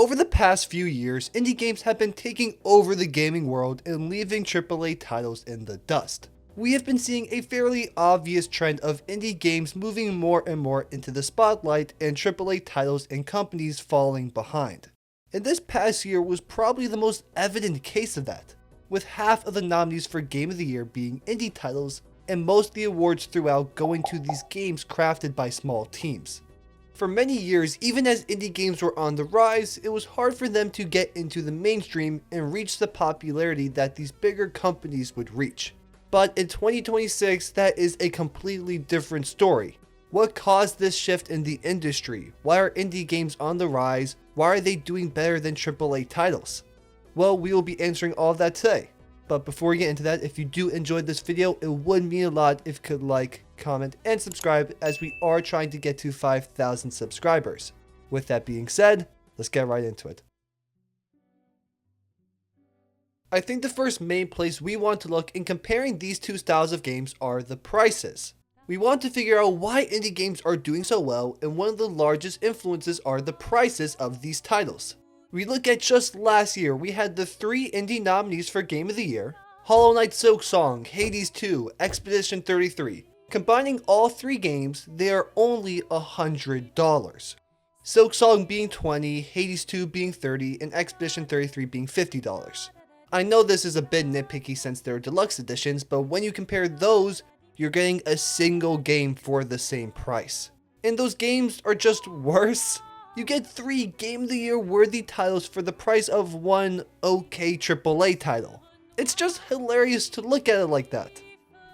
Over the past few years, indie games have been taking over the gaming world and leaving AAA titles in the dust. We have been seeing a fairly obvious trend of indie games moving more and more into the spotlight and AAA titles and companies falling behind. And this past year was probably the most evident case of that, with half of the nominees for Game of the Year being indie titles and most of the awards throughout going to these games crafted by small teams. For many years, even as indie games were on the rise, it was hard for them to get into the mainstream and reach the popularity that these bigger companies would reach. But in 2026, that is a completely different story. What caused this shift in the industry? Why are indie games on the rise? Why are they doing better than AAA titles? Well, we will be answering all of that today. But before we get into that, if you do enjoy this video, it would mean a lot if you could like, comment, and subscribe, as we are trying to get to 5,000 subscribers. With that being said, let's get right into it. I think the first main place we want to look in comparing these two styles of games are the prices. We want to figure out why indie games are doing so well, and one of the largest influences are the prices of these titles. We look at just last year, we had the 3 indie nominees for Game of the Year: Hollow Knight Silksong, Hades 2, Expedition 33. Combining all 3 games, they are only $100. Silksong being $20, Hades 2 being $30, and Expedition 33 being $50. I know this is a bit nitpicky since they're deluxe editions, but when you compare those, you're getting a single game for the same price. And those games are just worse. You get 3 Game of the Year worthy titles for the price of one okay AAA title. It's just hilarious to look at it like that.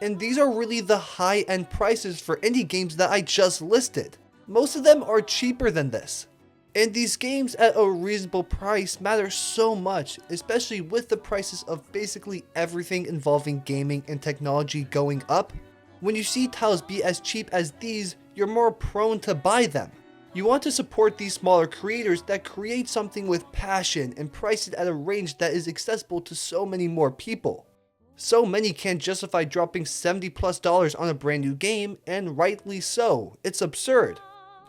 And these are really the high-end prices for indie games that I just listed. Most of them are cheaper than this. And these games at a reasonable price matter so much, especially with the prices of basically everything involving gaming and technology going up. When you see titles be as cheap as these, you're more prone to buy them. You want to support these smaller creators that create something with passion and price it at a range that is accessible to so many more people. So many can't justify dropping $70+ on a brand new game, and rightly so. It's absurd.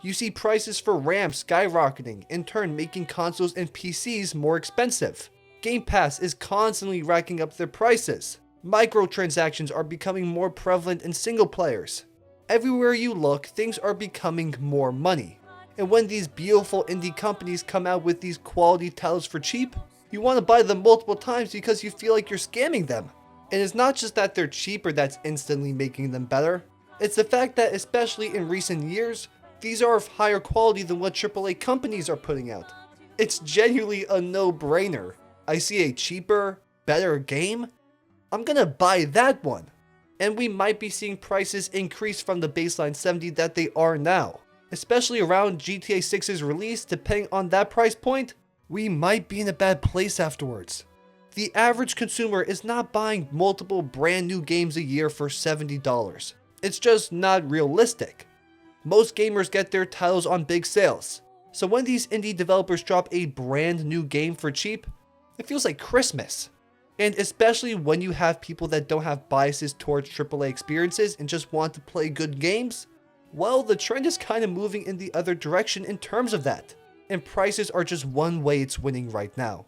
You see prices for RAM skyrocketing, in turn making consoles and PCs more expensive. Game Pass is constantly racking up their prices. Microtransactions are becoming more prevalent in single players. Everywhere you look, things are becoming more money. And when these beautiful indie companies come out with these quality titles for cheap, you want to buy them multiple times because you feel like you're scamming them. And it's not just that they're cheaper that's instantly making them better. It's the fact that, especially in recent years, these are of higher quality than what AAA companies are putting out. It's genuinely a no-brainer. I see a cheaper, better game, I'm gonna buy that one. And we might be seeing prices increase from the baseline $70 that they are now. Especially around GTA 6's release, depending on that price point, we might be in a bad place afterwards. The average consumer is not buying multiple brand new games a year for $70. It's just not realistic. Most gamers get their titles on big sales. So when these indie developers drop a brand new game for cheap, it feels like Christmas. And especially when you have people that don't have biases towards AAA experiences and just want to play good games, well, the trend is kind of moving in the other direction in terms of that. And prices are just one way it's winning right now.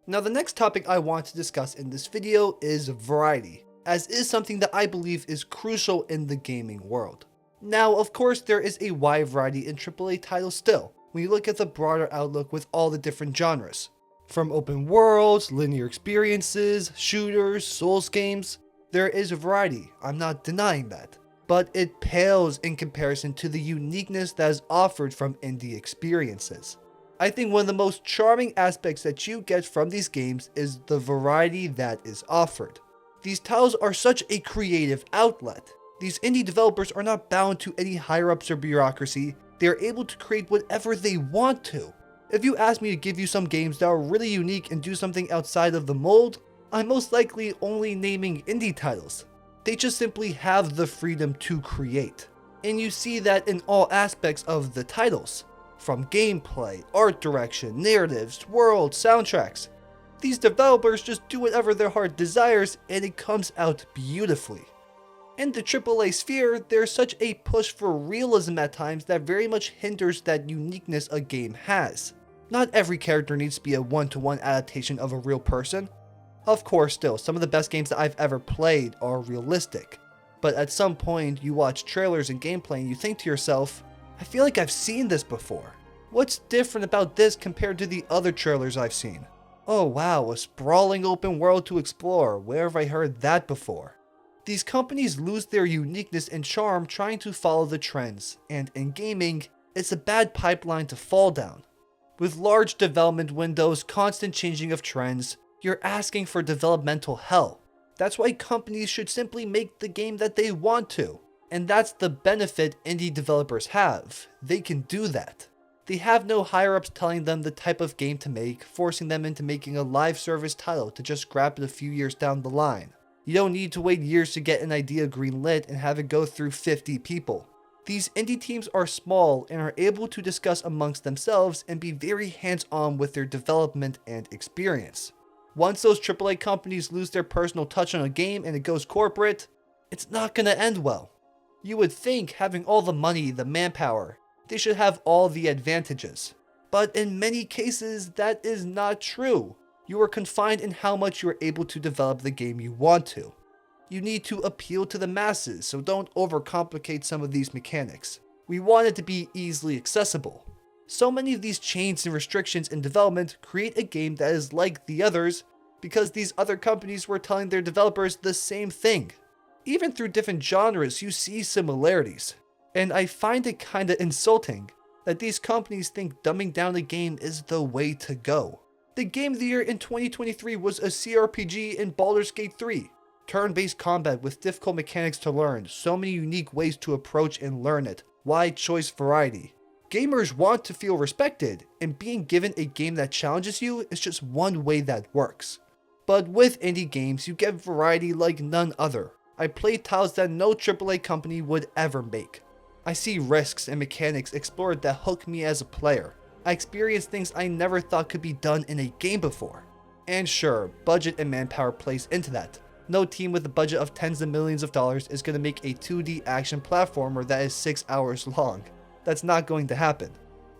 Now, the next topic I want to discuss in this video is variety, as is something that I believe is crucial in the gaming world. Now, of course, there is a wide variety in AAA titles still, when you look at the broader outlook with all the different genres. From open worlds, linear experiences, shooters, Souls games, there is variety, I'm not denying that. But it pales in comparison to the uniqueness that is offered from indie experiences. I think one of the most charming aspects that you get from these games is the variety that is offered. These titles are such a creative outlet. These indie developers are not bound to any higher-ups or bureaucracy. They are able to create whatever they want to. If you ask me to give you some games that are really unique and do something outside of the mold, I'm most likely only naming indie titles. They just simply have the freedom to create. And you see that in all aspects of the titles. From gameplay, art direction, narratives, worlds, soundtracks. These developers just do whatever their heart desires and it comes out beautifully. In the AAA sphere, there's such a push for realism at times that very much hinders that uniqueness a game has. Not every character needs to be a one-to-one adaptation of a real person. Of course, still, some of the best games that I've ever played are realistic. But at some point, you watch trailers and gameplay and you think to yourself, I feel like I've seen this before. What's different about this compared to the other trailers I've seen? Oh wow, a sprawling open world to explore, where have I heard that before? These companies lose their uniqueness and charm trying to follow the trends, and in gaming, it's a bad pipeline to fall down. With large development windows, constant changing of trends, you're asking for developmental hell. That's why companies should simply make the game that they want to. And that's the benefit indie developers have. They can do that. They have no higher-ups telling them the type of game to make, forcing them into making a live service title to just scrap it a few years down the line. You don't need to wait years to get an idea greenlit and have it go through 50 people. These indie teams are small and are able to discuss amongst themselves and be very hands-on with their development and experience. Once those AAA companies lose their personal touch on a game and it goes corporate, it's not gonna end well. You would think having all the money, the manpower, they should have all the advantages. But in many cases, that is not true. You are confined in how much you are able to develop the game you want to. You need to appeal to the masses, so don't overcomplicate some of these mechanics. We want it to be easily accessible. So many of these chains and restrictions in development create a game that is like the others because these other companies were telling their developers the same thing. Even through different genres, you see similarities. And I find it kinda insulting that these companies think dumbing down a game is the way to go. The game of the year in 2023 was a CRPG in Baldur's Gate 3. Turn-based combat with difficult mechanics to learn, so many unique ways to approach and learn it, wide choice variety. Gamers want to feel respected, and being given a game that challenges you is just one way that works. But with indie games, you get variety like none other. I play titles that no AAA company would ever make. I see risks and mechanics explored that hook me as a player. I experience things I never thought could be done in a game before. And sure, budget and manpower plays into that. No team with a budget of tens of millions of dollars is going to make a 2D action platformer that is 6 hours long. That's not going to happen.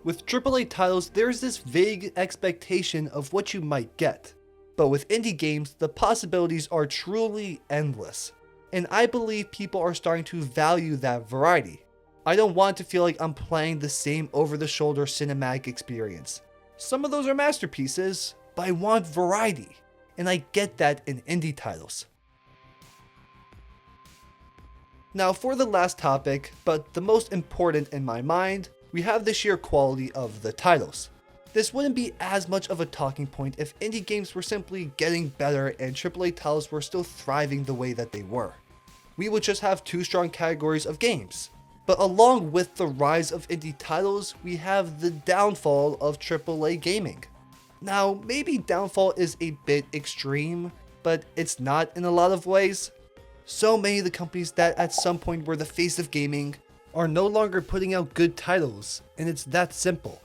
With AAA titles, there's this vague expectation of what you might get. But with indie games, the possibilities are truly endless. And I believe people are starting to value that variety. I don't want to feel like I'm playing the same over-the-shoulder cinematic experience. Some of those are masterpieces, but I want variety. And I get that in indie titles. Now for the last topic, but the most important in my mind, we have the sheer quality of the titles. This wouldn't be as much of a talking point if indie games were simply getting better and AAA titles were still thriving the way that they were. We would just have two strong categories of games. But along with the rise of indie titles, we have the downfall of AAA gaming. Now, maybe downfall is a bit extreme, but it's not in a lot of ways. So many of the companies that at some point were the face of gaming are no longer putting out good titles, and it's that simple.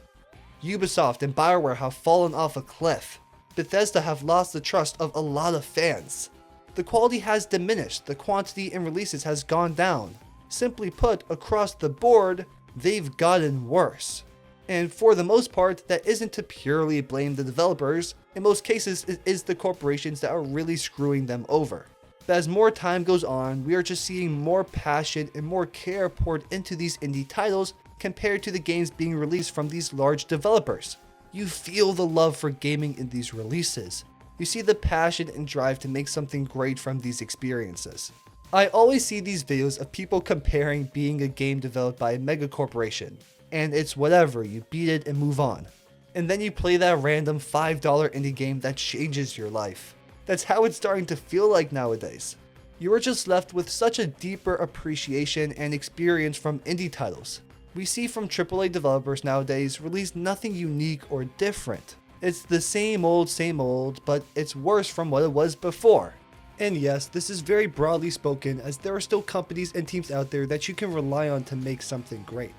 Ubisoft and BioWare have fallen off a cliff. Bethesda have lost the trust of a lot of fans. The quality has diminished, the quantity in releases has gone down. Simply put, across the board, they've gotten worse. And for the most part, that isn't to purely blame the developers. In most cases, it is the corporations that are really screwing them over. But as more time goes on, we are just seeing more passion and more care poured into these indie titles compared to the games being released from these large developers. You feel the love for gaming in these releases. You see the passion and drive to make something great from these experiences. I always see these videos of people comparing being a game developed by a mega corporation, and it's whatever, you beat it and move on. And then you play that random $5 indie game that changes your life. That's how it's starting to feel like nowadays. You are just left with such a deeper appreciation and experience from indie titles. We see from AAA developers nowadays release nothing unique or different. It's the same old, but it's worse from what it was before. And yes, this is very broadly spoken as there are still companies and teams out there that you can rely on to make something great.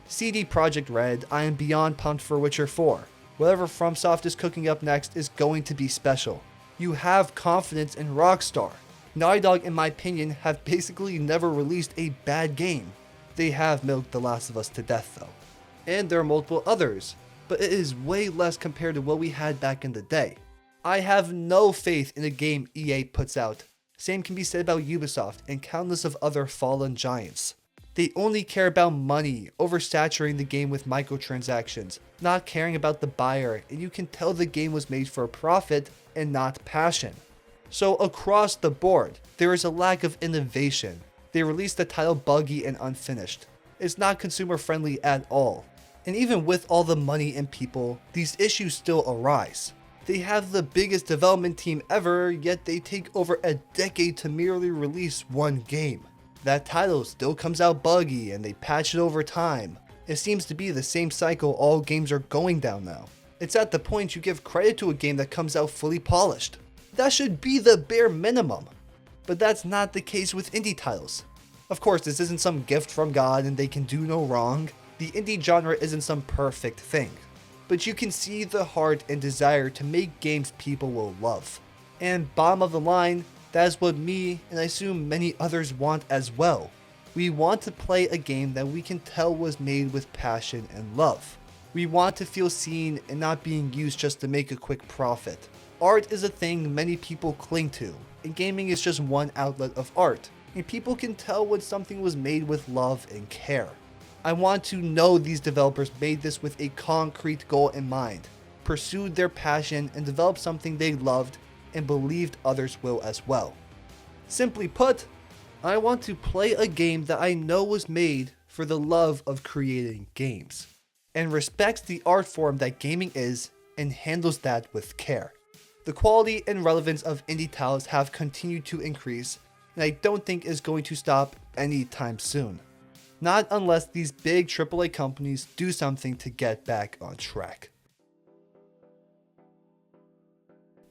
CD Projekt Red, I am beyond pumped for Witcher 4. Whatever FromSoft is cooking up next is going to be special. You have confidence in Rockstar. Naughty Dog, in my opinion, have basically never released a bad game. They have milked The Last of Us to death though. And there are multiple others, but it is way less compared to what we had back in the day. I have no faith in a game EA puts out. Same can be said about Ubisoft and countless of other fallen giants. They only care about money, oversaturating the game with microtransactions, not caring about the buyer, and you can tell the game was made for profit and not passion. So across the board, there is a lack of innovation. They released the title buggy and unfinished. It's not consumer friendly at all. And even with all the money and people, these issues still arise. They have the biggest development team ever, yet they take over a decade to merely release one game. That title still comes out buggy and they patch it over time. It seems to be the same cycle all games are going down now. It's at the point you give credit to a game that comes out fully polished. That should be the bare minimum. But that's not the case with indie titles. Of course, this isn't some gift from God and they can do no wrong. The indie genre isn't some perfect thing. But you can see the heart and desire to make games people will love. And bottom of the line, that is what me and I assume many others want as well. We want to play a game that we can tell was made with passion and love. We want to feel seen and not being used just to make a quick profit. Art is a thing many people cling to, and gaming is just one outlet of art, and people can tell when something was made with love and care. I want to know these developers made this with a concrete goal in mind, pursued their passion and developed something they loved and believed others will as well. Simply put, I want to play a game that I know was made for the love of creating games, and respects the art form that gaming is and handles that with care. The quality and relevance of indie titles have continued to increase, and I don't think is going to stop anytime soon. Not unless these big AAA companies do something to get back on track.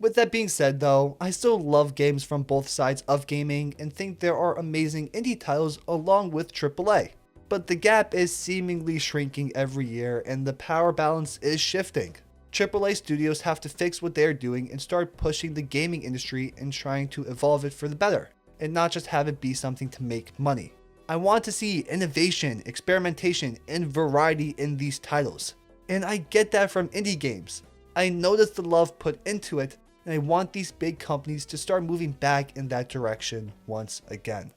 With that being said though, I still love games from both sides of gaming and think there are amazing indie titles along with AAA. But the gap is seemingly shrinking every year and the power balance is shifting. AAA studios have to fix what they're doing and start pushing the gaming industry and trying to evolve it for the better, and not just have it be something to make money. I want to see innovation, experimentation, and variety in these titles. And I get that from indie games. I notice the love put into it, and I want these big companies to start moving back in that direction once again.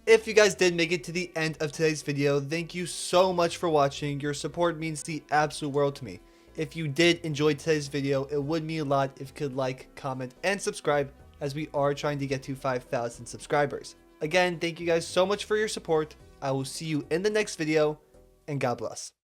If you guys did make it to the end of today's video, thank you so much for watching. Your support means the absolute world to me. If you did enjoy today's video, it would mean a lot if you could like, comment, and subscribe, as we are trying to get to 5,000 subscribers. Again, thank you guys so much for your support. I will see you in the next video, and God bless.